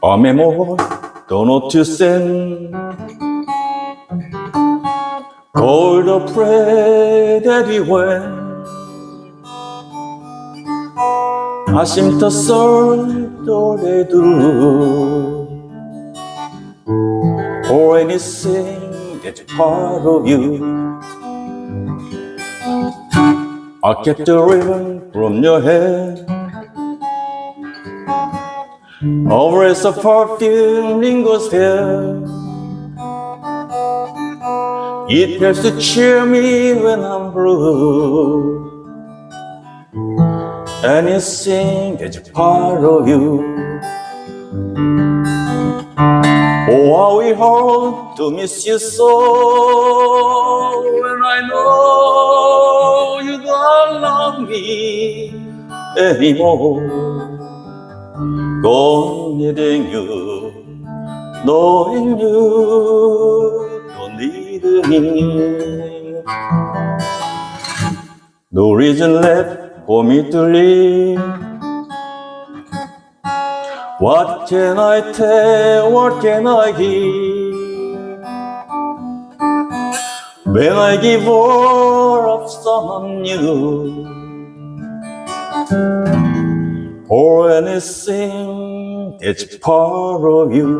amor, don't know to send. Cold or pray that we went. 아침부터 썰 노래도 or anything that's part of you. I kept the ribbon from your head. Always a perfume lingers here. It helps to cheer me when I'm blue. Anything that's part of you. Oh, how we hope to miss you so. When I know you don't love me anymore. Gone needing you, knowing you don't need me. No reason left for me to leave. What can I tell, what can I give? When I give all of someone new, or anything that's part of you.